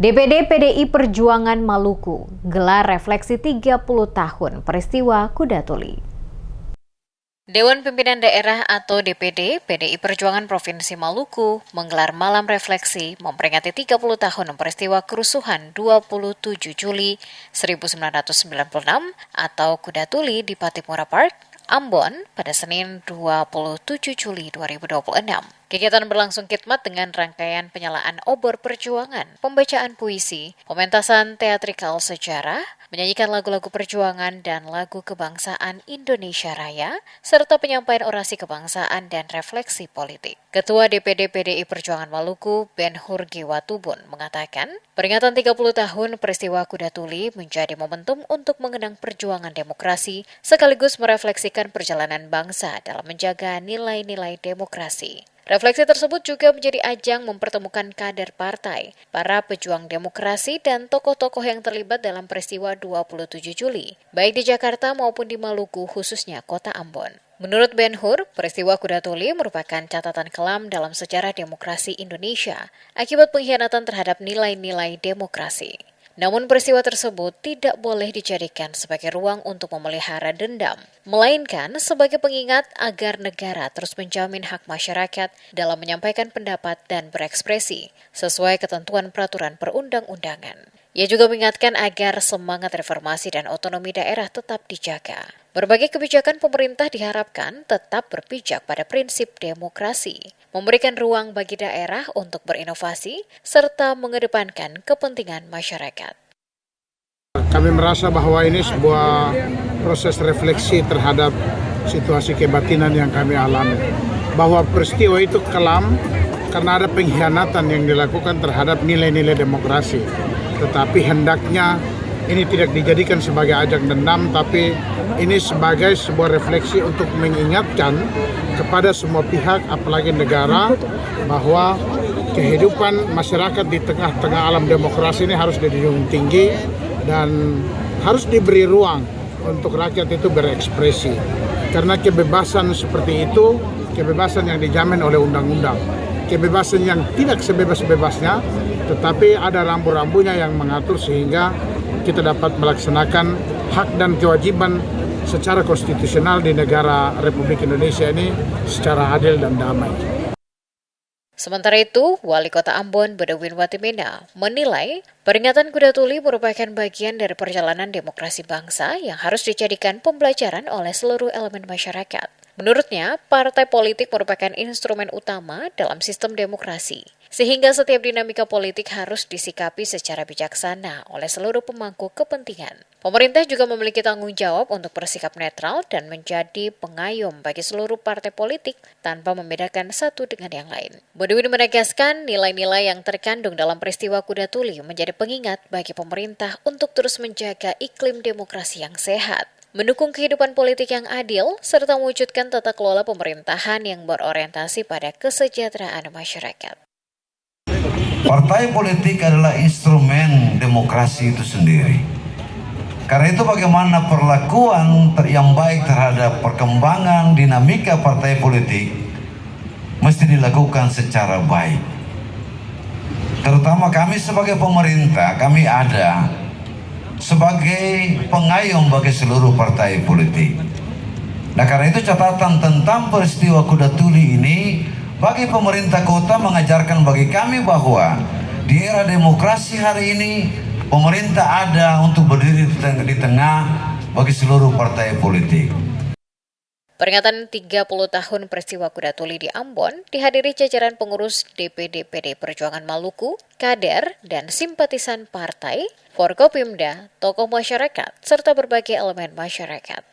DPD PDI Perjuangan Maluku gelar refleksi 30 tahun peristiwa Kuda Tuli. Dewan Pimpinan Daerah atau DPD PDI Perjuangan Provinsi Maluku menggelar malam refleksi memperingati 30 tahun peristiwa kerusuhan 27 Juli 1996 atau Kuda Tuli di Pattimura Park, Ambon pada Senin 27 Juli 2026. Kegiatan berlangsung khidmat dengan rangkaian penyalaan obor perjuangan, pembacaan puisi, pementasan teatrikal sejarah, menyanyikan lagu-lagu perjuangan dan lagu kebangsaan Indonesia Raya, serta penyampaian orasi kebangsaan dan refleksi politik. Ketua DPD PDI Perjuangan Maluku, Ben-Hur Giwatubun, mengatakan, peringatan 30 tahun peristiwa Kuda Tuli menjadi momentum untuk mengenang perjuangan demokrasi, sekaligus merefleksikan perjalanan bangsa dalam menjaga nilai-nilai demokrasi. Refleksi tersebut juga menjadi ajang mempertemukan kader partai, para pejuang demokrasi, dan tokoh-tokoh yang terlibat dalam peristiwa 27 Juli, baik di Jakarta maupun di Maluku, khususnya kota Ambon. Menurut Ben-Hur, peristiwa Kuda Tuli merupakan catatan kelam dalam sejarah demokrasi Indonesia akibat pengkhianatan terhadap nilai-nilai demokrasi. Namun peristiwa tersebut tidak boleh dijadikan sebagai ruang untuk memelihara dendam, melainkan sebagai pengingat agar negara terus menjamin hak masyarakat dalam menyampaikan pendapat dan berekspresi sesuai ketentuan peraturan perundang-undangan. Ia juga mengingatkan agar semangat reformasi dan otonomi daerah tetap dijaga. Berbagai kebijakan pemerintah diharapkan tetap berpijak pada prinsip demokrasi, memberikan ruang bagi daerah untuk berinovasi, serta mengedepankan kepentingan masyarakat. Kami merasa bahwa ini sebuah proses refleksi terhadap situasi kebatinan yang kami alami. Bahwa peristiwa itu kelam karena ada pengkhianatan yang dilakukan terhadap nilai-nilai demokrasi. Tetapi hendaknya ini tidak dijadikan sebagai ajang dendam, tapi ini sebagai sebuah refleksi untuk mengingatkan kepada semua pihak, apalagi negara, bahwa kehidupan masyarakat di tengah-tengah alam demokrasi ini harus dijunjung tinggi dan harus diberi ruang untuk rakyat itu berekspresi. Karena kebebasan seperti itu, kebebasan yang dijamin oleh undang-undang. Kebebasan yang tidak sebebas-bebasnya, tetapi ada rambu-rambunya yang mengatur sehingga kita dapat melaksanakan hak dan kewajiban secara konstitusional di negara Republik Indonesia ini secara adil dan damai. Sementara itu, Wali Kota Ambon Bedouin Watimena menilai peringatan Kuda Tuli merupakan bagian dari perjalanan demokrasi bangsa yang harus dijadikan pembelajaran oleh seluruh elemen masyarakat. Menurutnya, partai politik merupakan instrumen utama dalam sistem demokrasi, sehingga setiap dinamika politik harus disikapi secara bijaksana oleh seluruh pemangku kepentingan. Pemerintah juga memiliki tanggung jawab untuk bersikap netral dan menjadi pengayom bagi seluruh partai politik tanpa membedakan satu dengan yang lain. Bedouin menegaskan nilai-nilai yang terkandung dalam peristiwa Kuda Tuli menjadi pengingat bagi pemerintah untuk terus menjaga iklim demokrasi yang sehat, mendukung kehidupan politik yang adil, serta mewujudkan tata kelola pemerintahan yang berorientasi pada kesejahteraan masyarakat. Partai politik adalah instrumen demokrasi itu sendiri. Karena itu bagaimana perlakuan yang baik terhadap perkembangan dinamika partai politik mesti dilakukan secara baik. Terutama kami sebagai pemerintah, kami ada sebagai pengayom bagi seluruh partai politik. Nah, karena itu catatan tentang peristiwa Kuda Tuli ini bagi pemerintah kota mengajarkan bagi kami bahwa di era demokrasi hari ini pemerintah ada untuk berdiri di tengah bagi seluruh partai politik. Peringatan 30 tahun peristiwa Kuda Tuli di Ambon dihadiri jajaran pengurus DPD PDI Perjuangan Maluku, kader, dan simpatisan partai, Forkopimda, tokoh masyarakat, serta berbagai elemen masyarakat.